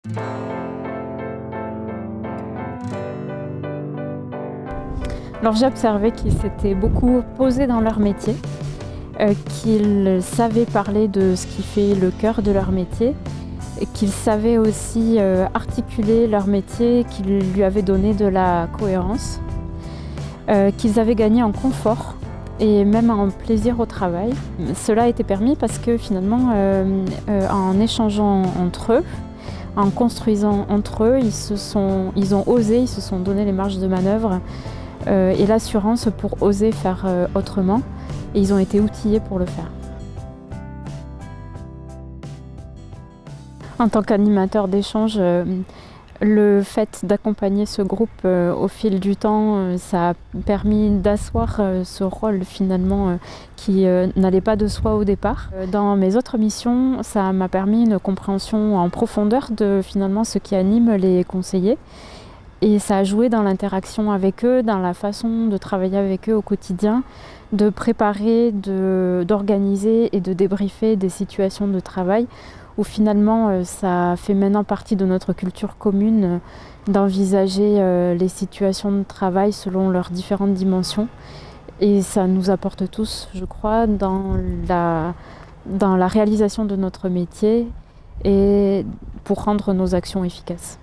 Alors j'ai observé qu'ils s'étaient beaucoup posés dans leur métier, qu'ils savaient parler de ce qui fait le cœur de leur métier, et qu'ils savaient aussi articuler leur métier, qui lui avait donné de la cohérence, qu'ils avaient gagné en confort et même en plaisir au travail. Cela a été permis parce que finalement, en échangeant entre eux, en construisant entre eux, ils ont osé, ils se sont donné les marges de manœuvre et l'assurance pour oser faire autrement, et ils ont été outillés pour le faire. En tant qu'animateur d'échange, le fait d'accompagner ce groupe au fil du temps, ça a permis d'asseoir ce rôle finalement qui n'allait pas de soi au départ. Dans mes autres missions, ça m'a permis une compréhension en profondeur de finalement ce qui anime les conseillers. Et ça a joué dans l'interaction avec eux, dans la façon de travailler avec eux au quotidien, de préparer, d'organiser et de débriefer des situations de travail où finalement ça fait maintenant partie de notre culture commune d'envisager les situations de travail selon leurs différentes dimensions. Et ça nous apporte tous, je crois, dans la réalisation de notre métier et pour rendre nos actions efficaces.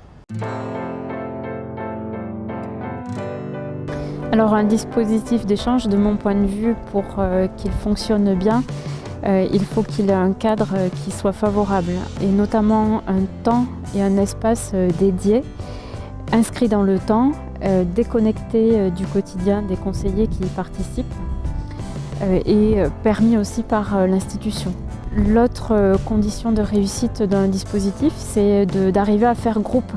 Alors un dispositif d'échange, de mon point de vue, pour qu'il fonctionne bien, il faut qu'il ait un cadre qui soit favorable, et notamment un temps et un espace dédiés, inscrits dans le temps, déconnectés du quotidien des conseillers qui y participent, et permis aussi par l'institution. L'autre condition de réussite d'un dispositif, c'est d'arriver à faire groupe,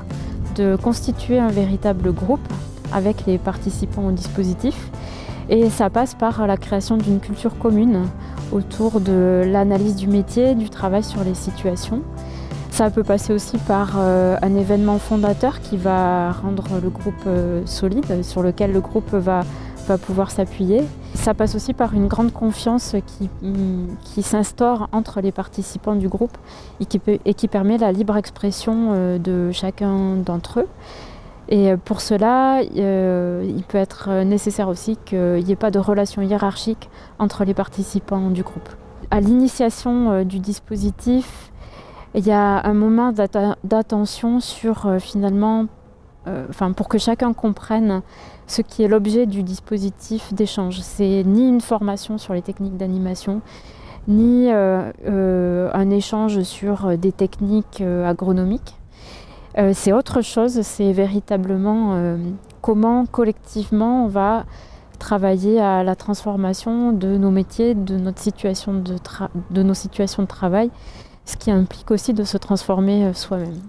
de constituer un véritable groupe avec les participants au dispositif. Et ça passe par la création d'une culture commune autour de l'analyse du métier, du travail sur les situations. Ça peut passer aussi par un événement fondateur qui va rendre le groupe solide, sur lequel le groupe va pouvoir s'appuyer. Ça passe aussi par une grande confiance qui s'instaure entre les participants du groupe et qui permet la libre expression de chacun d'entre eux. Et pour cela, il peut être nécessaire aussi qu'il n'y ait pas de relation hiérarchique entre les participants du groupe. À l'initiation du dispositif, il y a un moment d'attention sur finalement, pour que chacun comprenne ce qui est l'objet du dispositif d'échange. C'est ni une formation sur les techniques d'animation, ni un échange sur des techniques agronomiques. C'est autre chose, c'est véritablement comment collectivement on va travailler à la transformation de nos métiers, de nos situations de travail, ce qui implique aussi de se transformer soi-même.